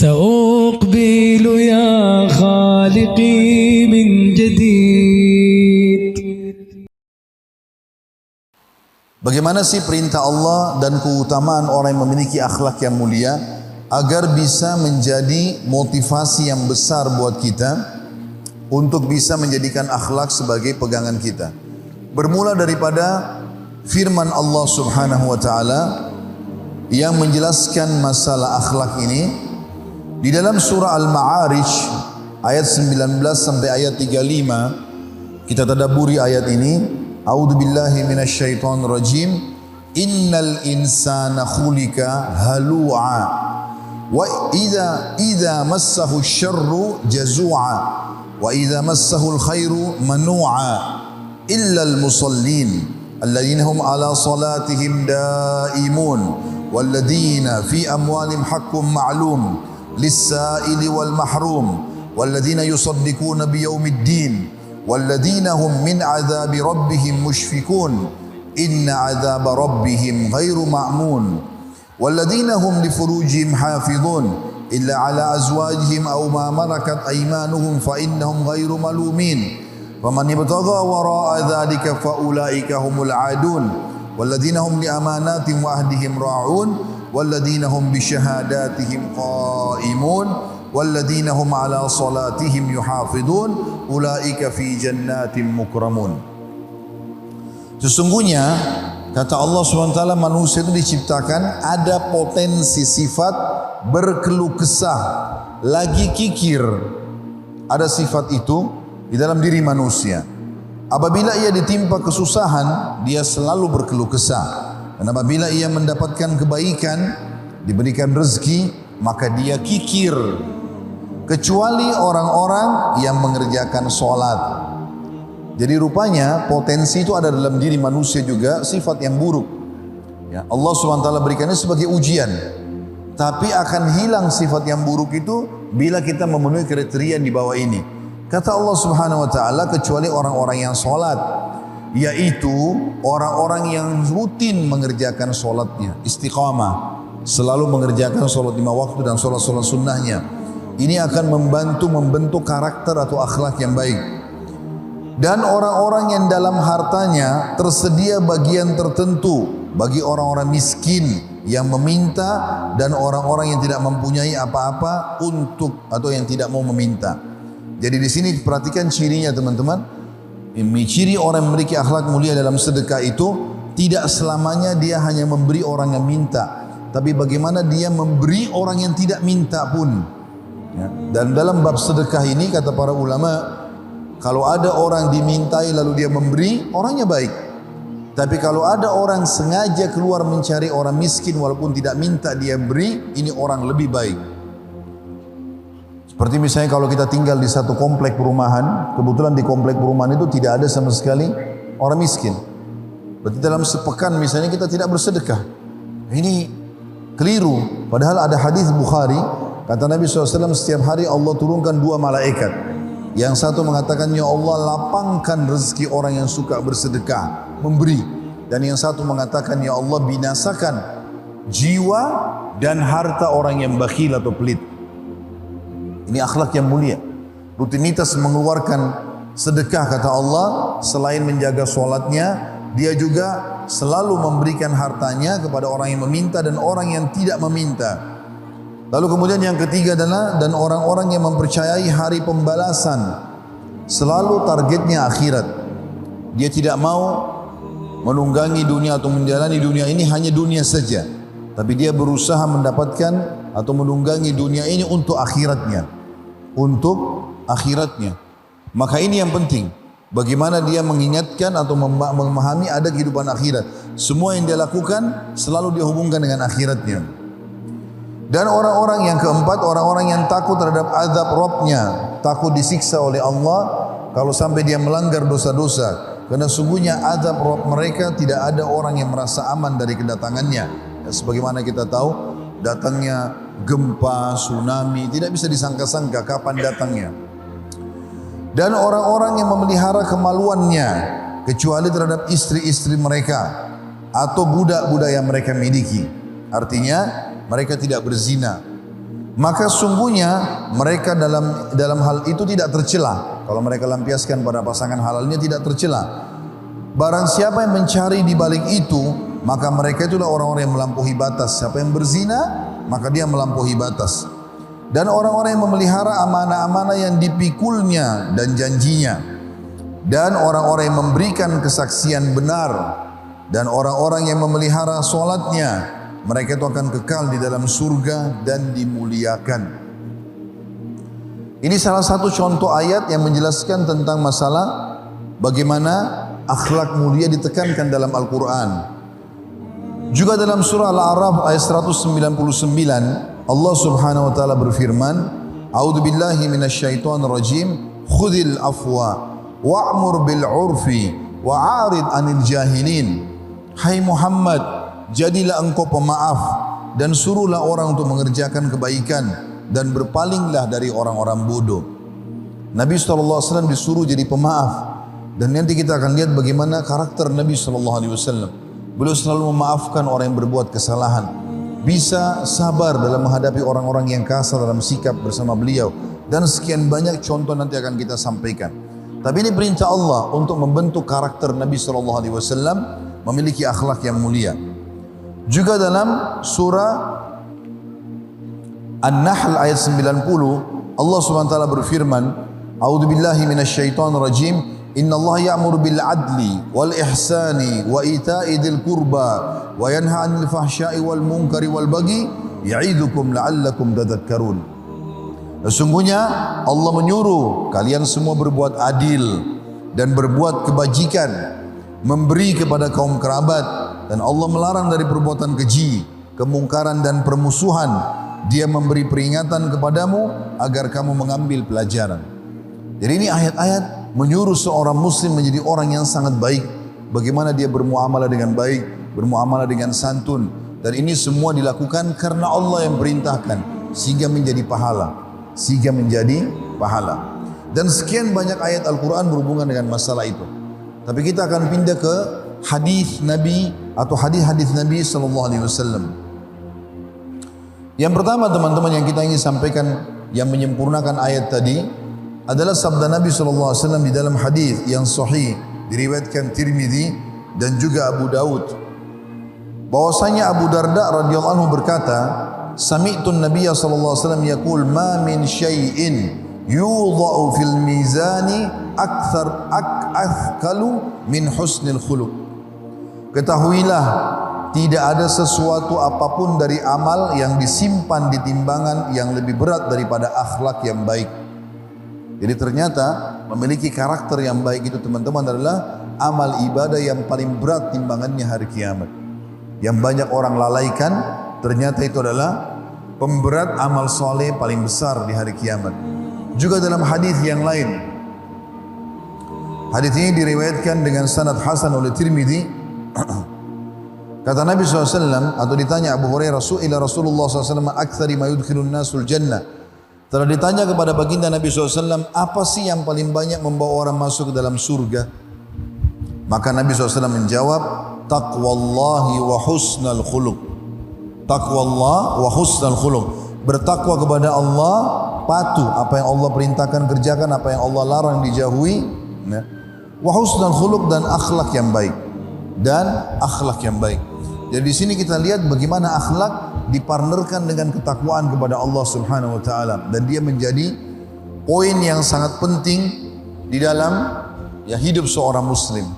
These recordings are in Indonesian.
سأقبل يا خالقي من جديد. Bagaimana sih perintah Allah dan keutamaan orang yang memiliki akhlak yang mulia agar bisa menjadi motivasi yang besar buat kita untuk bisa menjadikan akhlak sebagai pegangan kita. Bermula daripada firman Allah Subhanahu wa taala yang menjelaskan masalah akhlak ini di dalam surah Al-Ma'arij ayat 19 sampai ayat 35. Kita tadabburi ayat ini. A'udzu billahi minasyaitonir rajim. Innal insana khuliqa halu'a wa idza massahu syarru jazu'a wa idza massahu alkhairu manu'a illa almusallin alladhina hum ala salatihim daimun walladhina fi amwalihim haqqun ma'lum lis-sa'ili wal mahrum walladhina yusaddiquna biyaumiddin والذين هم من عذاب ربهم مشفقون إن عذاب ربهم غير مأمون والذين هم لفروجهم حافظون إلا على أزواجهم أو ما ملكت أيمانهم فإنهم غير ملومين فمن ابتغى وراء ذلك فأولئك هم العادون والذين هم لأماناتهم وعهدهم راعون والذين هم بشهاداتهم قائمون والذين هم على صلاتهم يحافظون أولئك في جنات مكرمون. Sesungguhnya kata Allah SWT, manusia itu diciptakan ada potensi sifat berkeluh kesah, lagi kikir. Ada sifat itu di dalam diri manusia. Apabila ia ditimpa kesusahan, dia selalu berkeluh kesah. Dan apabila ia mendapatkan kebaikan, diberikan rezeki, maka dia kikir. Kecuali orang-orang yang mengerjakan sholat. Jadi rupanya potensi itu ada dalam diri manusia juga, sifat yang buruk. Ya, Allah SWT berikannya sebagai ujian. Tapi akan hilang sifat yang buruk itu bila kita memenuhi kriteria di bawah ini. Kata Allah Subhanahu Wa Taala, kecuali orang-orang yang sholat, yaitu orang-orang yang rutin mengerjakan sholatnya, istiqamah, selalu mengerjakan sholat 5 waktu dan sholat-sholat sunnahnya. Ini akan membentuk karakter atau akhlak yang baik. Dan orang-orang yang dalam hartanya tersedia bagian tertentu bagi orang-orang miskin yang meminta dan orang-orang yang tidak mempunyai apa-apa untuk atau yang tidak mau meminta. Jadi di sini perhatikan cirinya teman-teman. Ciri orang yang memiliki akhlak mulia dalam sedekah itu tidak selamanya dia hanya memberi orang yang minta, tapi bagaimana dia memberi orang yang tidak minta pun. Ya. Dan dalam bab sedekah ini kata para ulama, kalau ada orang dimintai lalu dia memberi, orangnya baik. Tapi kalau ada orang sengaja keluar mencari orang miskin walaupun tidak minta dia beri, ini orang lebih baik. Seperti misalnya kalau kita tinggal di satu komplek perumahan, kebetulan di komplek perumahan itu tidak ada sama sekali orang miskin. Berarti dalam sepekan misalnya kita tidak bersedekah. Ini keliru. Padahal ada hadis Bukhari, kata Nabi SAW, setiap hari Allah turunkan 2 malaikat. Yang satu mengatakan, ya Allah lapangkan rezeki orang yang suka bersedekah, memberi. Dan yang satu mengatakan, ya Allah binasakan jiwa dan harta orang yang bakhil atau pelit. Ini akhlak yang mulia. Rutinitas mengeluarkan sedekah kata Allah, selain menjaga sholatnya, dia juga selalu memberikan hartanya kepada orang yang meminta dan orang yang tidak meminta. Lalu kemudian yang ketiga adalah dan orang-orang yang mempercayai hari pembalasan, selalu targetnya akhirat. Dia tidak mau menunggangi dunia atau menjalani dunia ini hanya dunia saja, tapi dia berusaha mendapatkan atau menunggangi dunia ini untuk akhiratnya, Maka ini yang penting. Bagaimana dia mengingatkan atau memahami ada kehidupan akhirat. Semua yang dia lakukan selalu dia hubungkan dengan akhiratnya. Dan orang-orang yang keempat, orang-orang yang takut terhadap azab Rabbnya, takut disiksa oleh Allah kalau sampai dia melanggar dosa-dosa. Karena sungguhnya azab Rabb mereka tidak ada orang yang merasa aman dari kedatangannya. Ya, sebagaimana kita tahu, datangnya gempa, tsunami, tidak bisa disangka-sangka kapan datangnya. Dan orang-orang yang memelihara kemaluannya, kecuali terhadap istri-istri mereka atau budak-budak yang mereka miliki. Artinya mereka tidak berzina. Maka sungguhnya mereka dalam hal itu tidak tercela. Kalau mereka lampiaskan pada pasangan halalnya tidak tercela. Barang siapa yang mencari di balik itu, maka mereka itulah orang-orang yang melampaui batas. Siapa yang berzina, maka dia melampaui batas. Dan orang-orang yang memelihara amanah-amanah yang dipikulnya dan janjinya. Dan orang-orang yang memberikan kesaksian benar. Dan orang-orang yang memelihara solatnya, mereka itu akan kekal di dalam surga dan dimuliakan. Ini salah satu contoh ayat yang menjelaskan tentang masalah bagaimana akhlak mulia ditekankan dalam Al-Quran. Juga dalam surah Al-A'raf ayat 199, Allah subhanahu wa ta'ala berfirman, A'udhu billahi minasyaitonir rajim, khudhil afwa wa'mur bil urfi wa'arid anil jahilin. Hai Muhammad, jadilah engkau pemaaf dan suruhlah orang untuk mengerjakan kebaikan dan berpalinglah dari orang-orang bodoh. Nabi SAW disuruh jadi pemaaf. Dan nanti kita akan lihat bagaimana karakter Nabi SAW. Beliau selalu memaafkan orang yang berbuat kesalahan. Bisa sabar dalam menghadapi orang-orang yang kasar dalam sikap bersama beliau. Dan sekian banyak contoh nanti akan kita sampaikan. Tapi ini perintah Allah untuk membentuk karakter Nabi SAW memiliki akhlak yang mulia. Juga dalam surah An-Nahl ayat 90, Allah SWT berfirman, A'udzu billahi minasyaitonir rajim. Inna Allah ya'muru bil adli wal ihsani wa ita'i dzil qurba wa yanha 'anil fahsya'i wal munkari wal baghi ya'idukum la'allakum tadhakkarun. Sesungguhnya Allah menyuruh kalian semua berbuat adil dan berbuat kebajikan, memberi kepada kaum kerabat, dan Allah melarang dari perbuatan keji, kemungkaran dan permusuhan. Dia memberi peringatan kepadamu agar kamu mengambil pelajaran. Jadi ini ayat-ayat menyuruh seorang muslim menjadi orang yang sangat baik. Bagaimana dia bermuamalah dengan baik, bermuamalah dengan santun. Dan ini semua dilakukan karena Allah yang perintahkan, sehingga menjadi pahala. Dan sekian banyak ayat Al-Quran berhubungan dengan masalah itu. Tapi kita akan pindah ke hadis Nabi atau hadis-hadis Nabi SAW. Yang pertama teman-teman yang kita ingin sampaikan yang menyempurnakan ayat tadi adalah sabda Nabi SAW di dalam hadis yang sahih diriwayatkan Tirmidzi dan juga Abu Daud. Bahwasanya Abu Darda radhiyallahu anhu berkata, Sami'tu an-Nabiy sallallahu alaihi wasallam yaqul ma min syai'in yudha'u fil mizani athqalu min husnil khuluq. Ketahuilah, tidak ada sesuatu apapun dari amal yang disimpan di timbangan yang lebih berat daripada akhlak yang baik. Jadi ternyata memiliki karakter yang baik itu teman-teman adalah amal ibadah yang paling berat timbangannya hari kiamat. Yang banyak orang lalaikan, ternyata itu adalah pemberat amal soleh paling besar di hari kiamat. Juga dalam hadis yang lain, hadis ini diriwayatkan dengan sanad hasan oleh Tirmidzi. Kata Nabi SAW, atau ditanya Abu Hurairah, Su'ila Rasulullah SAW aktsari ma yudkhilun nasul jannah. Telah ditanya kepada baginda Nabi SAW, apa sih yang paling banyak membawa orang masuk ke dalam surga? Maka Nabi SAW menjawab, taqwallahi wa husnal khuluq. Taqwallah wa husnal khuluq. Bertakwa kepada Allah, patuh apa yang Allah perintahkan kerjakan, apa yang Allah larang dijauhi. Wa husnal khuluq, dan akhlak yang baik. Jadi di sini kita lihat bagaimana akhlak dipartnerkan dengan ketakwaan kepada Allah Subhanahu wa taala, dan dia menjadi poin yang sangat penting di dalam hidup seorang muslim.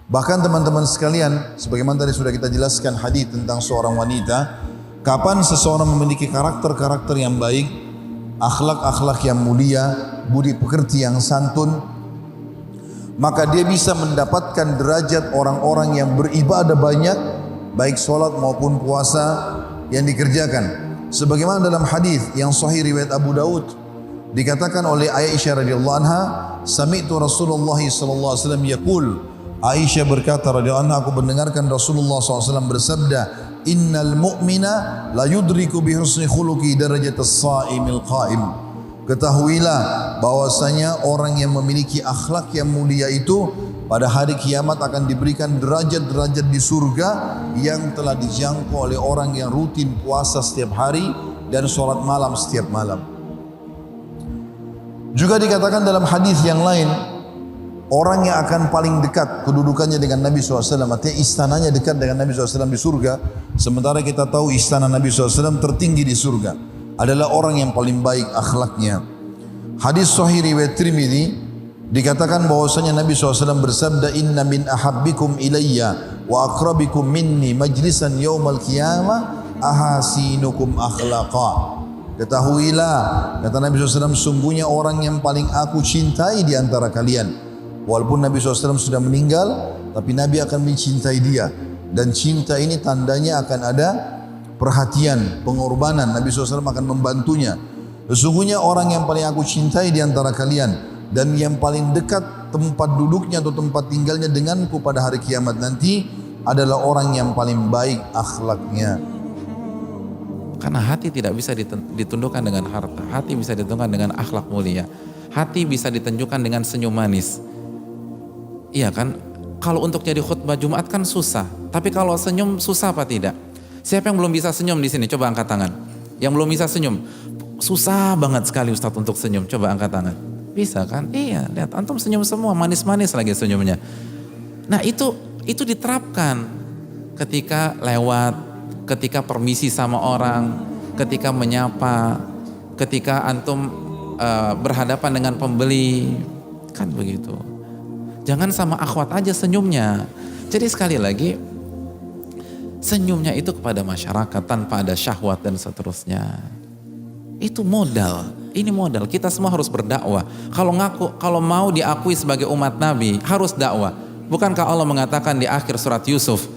Bahkan teman-teman sekalian, sebagaimana tadi sudah kita jelaskan hadis tentang seorang wanita, kapan seseorang memiliki karakter-karakter yang baik, akhlak-akhlak yang mulia, budi pekerti yang santun, maka dia bisa mendapatkan derajat orang-orang yang beribadah banyak, baik sholat maupun puasa yang dikerjakan. Sebagaimana dalam hadis yang sahih riwayat Abu Daud, dikatakan oleh Aisyah radhiyallahu anha, sami'tu Rasulullah sallallahu alaihi wasallam yaqul, Aisyah berkata radhiyallahu anha, aku mendengarkan Rasulullah SAW bersabda, innal mu'mina la yudriku bi husni khuluqi darajatas sha'imil qa'im. Ketahuilah bahwasanya orang yang memiliki akhlak yang mulia itu pada hari kiamat akan diberikan derajat-derajat di surga yang telah dijangkau oleh orang yang rutin puasa setiap hari dan sholat malam setiap malam. Juga dikatakan dalam hadis yang lain, orang yang akan paling dekat kedudukannya dengan Nabi SAW, artinya istananya dekat dengan Nabi SAW di surga, sementara kita tahu istana Nabi SAW tertinggi di surga, adalah orang yang paling baik akhlaknya. Hadis sahih riwayat Tirmidzi dikatakan bahwasanya Nabi SAW bersabda, inna min ahabbikum ilayya wa akrabikum minni majlisan yaumal qiyamah ahasinukum akhlaqa. Ketahuilah, kata Nabi SAW, sungguhnya orang yang paling aku cintai di antara kalian. Walaupun Nabi SAW sudah meninggal, tapi Nabi akan mencintai dia. Dan cinta ini tandanya akan ada perhatian, pengorbanan. Nabi SAW akan membantunya. Sesungguhnya orang yang paling aku cintai di antara kalian dan yang paling dekat tempat duduknya atau tempat tinggalnya denganku pada hari kiamat nanti adalah orang yang paling baik akhlaknya. Karena hati tidak bisa ditundukkan dengan harta, hati bisa ditundukkan dengan akhlak mulia, hati bisa ditunjukkan dengan senyum manis. Iya kan? Kalau untuk jadi khutbah Jumat kan susah, tapi kalau senyum susah apa tidak? Siapa yang belum bisa senyum di sini? Coba angkat tangan. Yang belum bisa senyum, susah banget sekali Ustadz untuk senyum. Coba angkat tangan. Bisa kan? Iya, lihat antum senyum semua, manis-manis lagi senyumnya. Nah itu diterapkan ketika lewat, ketika permisi sama orang, ketika menyapa, ketika antum berhadapan dengan pembeli, kan begitu. Jangan sama akhwat aja senyumnya. Jadi sekali lagi, senyumnya itu kepada masyarakat tanpa ada syahwat dan seterusnya. Itu modal. Ini modal. Kita semua harus berdakwah. Kalau mau diakui sebagai umat Nabi, harus dakwah. Bukankah Allah mengatakan di akhir surat Yusuf,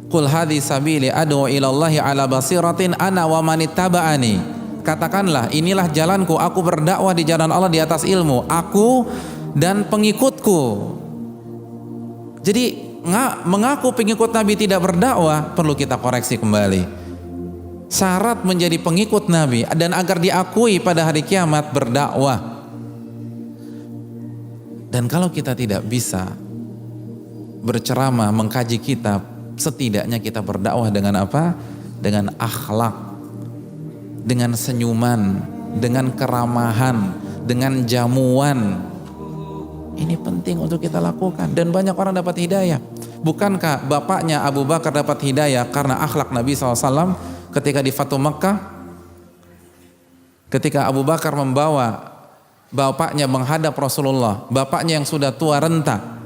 Qul hadhi sabili ad'u ilallahi ala basiratin ana wa manittaba'ani. Katakanlah, inilah jalanku, aku berdakwah di jalan Allah di atas ilmu, aku dan pengikutku. Jadi mengaku pengikut Nabi tidak berdakwah, perlu kita koreksi kembali. Syarat menjadi pengikut Nabi dan agar diakui pada hari kiamat berdakwah. Dan kalau kita tidak bisa berceramah, mengkaji kitab, setidaknya kita berdakwah dengan apa? Dengan akhlak, dengan senyuman, dengan keramahan, dengan jamuan. Ini penting untuk kita lakukan dan banyak orang dapat hidayah. Bukankah bapaknya Abu Bakar dapat hidayah karena akhlak Nabi SAW ketika di Fatu Mekah? Ketika Abu Bakar membawa bapaknya menghadap Rasulullah, bapaknya yang sudah tua renta,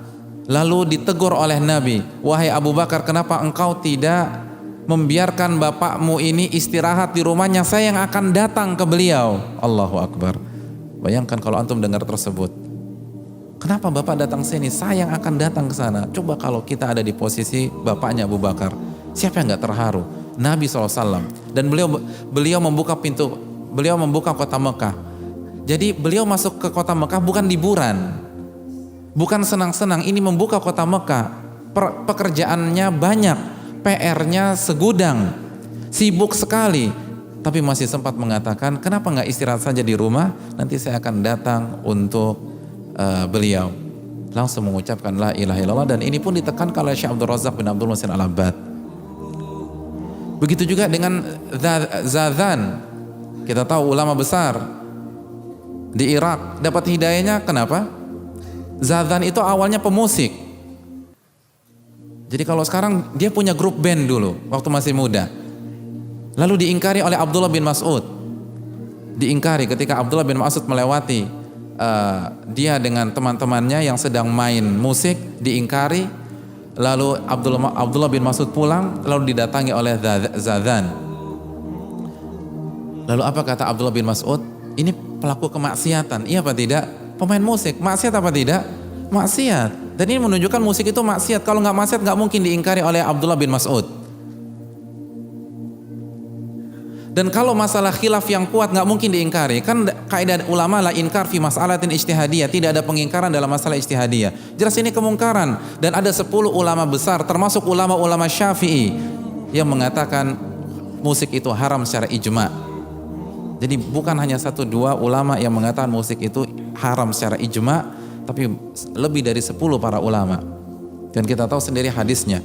lalu ditegur oleh Nabi, wahai Abu Bakar, kenapa engkau tidak membiarkan bapakmu ini istirahat di rumahnya, saya yang akan datang ke beliau. Allahu Akbar. Bayangkan kalau antum dengar tersebut. Kenapa bapak datang sini? Saya yang akan datang ke sana. Coba kalau kita ada di posisi bapaknya Abu Bakar, siapa yang nggak terharu? Nabi SAW. Dan beliau membuka pintu, beliau membuka kota Mekah. Jadi beliau masuk ke kota Mekah bukan liburan, bukan senang-senang. Ini membuka kota Mekah. Pekerjaannya banyak, PR-nya segudang, sibuk sekali. Tapi masih sempat mengatakan, kenapa nggak istirahat saja di rumah? Nanti saya akan datang untuk beliau. Langsung mengucapkan la ilaha illallah, dan ini pun ditekankan oleh Syekh Abdul Razak bin Abdul Muhsin Al-Abbad. Begitu juga dengan Zazan. Kita tahu ulama besar di Irak dapat hidayahnya kenapa? Zazan itu awalnya pemusik. Jadi kalau sekarang dia punya grup band dulu waktu masih muda. Lalu diingkari oleh Abdullah bin Mas'ud. Diingkari ketika Abdullah bin Mas'ud melewati dia dengan teman-temannya yang sedang main musik, diingkari. Lalu Abdullah bin Mas'ud pulang, lalu didatangi oleh Zazan. Lalu apa kata Abdullah bin Mas'ud? Ini pelaku kemaksiatan, iya apa tidak? Pemain musik, maksiat apa tidak? Maksiat. Dan ini menunjukkan musik itu maksiat. Kalau nggak maksiat nggak mungkin diingkari oleh Abdullah bin Mas'ud. Dan kalau masalah khilaf yang kuat nggak mungkin diingkari. Kan kaidah ulama la inkar fi mas'alatin ijtihadiyah, tidak ada pengingkaran dalam masalah ijtihadiyah. Jelas ini kemungkaran. Dan ada 10 ulama besar termasuk ulama-ulama Syafi'i yang mengatakan musik itu haram secara ijma'. Jadi bukan hanya 1-2 ulama yang mengatakan musik itu haram secara ijma', tapi lebih dari 10 para ulama. Dan kita tahu sendiri hadisnya.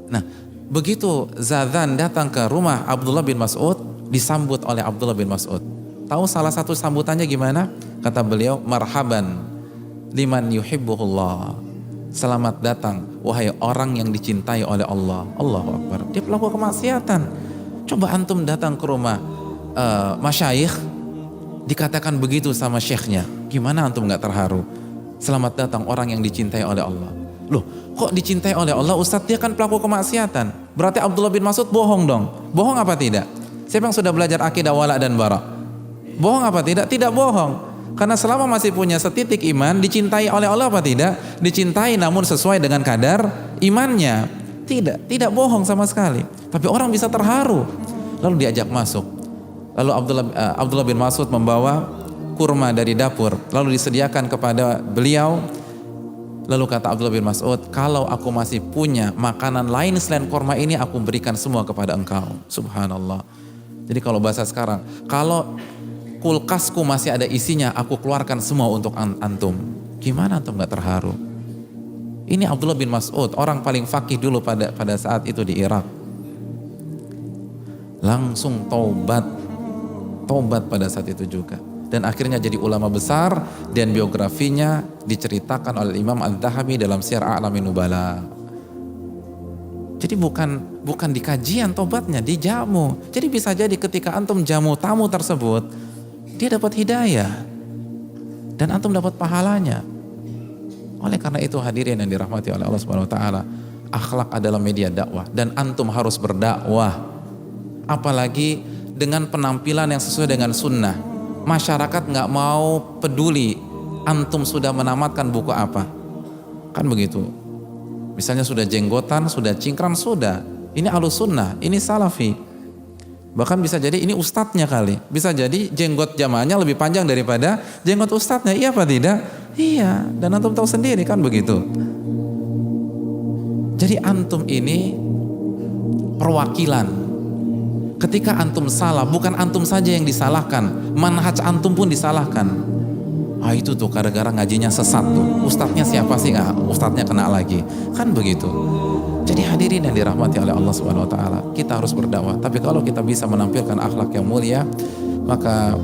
Nah, begitu Zazan datang ke rumah Abdullah bin Mas'ud, disambut oleh Abdullah bin Mas'ud. Tahu salah satu sambutannya gimana? Kata beliau, marhaban liman yuhibbuhullah. Selamat datang wahai orang yang dicintai oleh Allah. Allahu Akbar. Dia pelaku kemaksiatan. Coba antum datang ke rumah masyayikh, dikatakan begitu sama syekhnya. Gimana antum gak terharu? Selamat datang orang yang dicintai oleh Allah. Loh, kok dicintai oleh Allah? Ustadz, dia kan pelaku kemaksiatan. Berarti Abdullah bin Mas'ud bohong dong. Bohong apa tidak? Siapa yang sudah belajar akidah wala dan bara? Bohong apa tidak? Tidak bohong. Karena selama masih punya setitik iman, dicintai oleh Allah apa tidak? Dicintai namun sesuai dengan kadar imannya. Tidak bohong sama sekali. Tapi orang bisa terharu. Lalu diajak masuk. Lalu Abdullah bin Mas'ud membawa kurma dari dapur. Lalu disediakan kepada beliau. Lalu kata Abdullah bin Mas'ud, kalau aku masih punya makanan lain selain kurma ini, aku berikan semua kepada engkau. Subhanallah. Jadi kalau bahasa sekarang, kalau kulkasku masih ada isinya, aku keluarkan semua untuk antum. Gimana antum gak terharu? Ini Abdullah bin Mas'ud, orang paling fakih dulu pada saat itu di Irak. Langsung taubat pada saat itu juga. Dan akhirnya jadi ulama besar, dan biografinya diceritakan oleh Imam Al-Dhahabi dalam Syiar A'lamin Nubala. Jadi bukan di kajian tobatnya, di jamu. Jadi bisa jadi ketika antum jamu tamu tersebut, dia dapat hidayah dan antum dapat pahalanya. Oleh karena itu hadirin yang dirahmati oleh Allah Subhanahu wa taala, akhlak adalah media dakwah dan antum harus berdakwah. Apalagi dengan penampilan yang sesuai dengan sunnah. Masyarakat nggak mau peduli antum sudah menamatkan buku apa. Kan begitu. Misalnya sudah jenggotan, sudah cingkrang, sudah. Ini ahlus sunnah, ini salafi. Bahkan bisa jadi ini ustadznya kali. Bisa jadi jenggot jamaahnya lebih panjang daripada jenggot ustadznya. Iya apa tidak? Iya. Dan antum tahu sendiri kan begitu. Jadi antum ini perwakilan. Ketika antum salah, bukan antum saja yang disalahkan. Manhaj antum pun disalahkan. Itu tuh gara-gara ngajinya sesat tuh. Ustadznya siapa sih? Ustadznya kena lagi. Kan begitu. Jadi hadirin yang dirahmati oleh Allah Subhanahu wa taala, kita harus berdakwah. Tapi kalau kita bisa menampilkan akhlak yang mulia, maka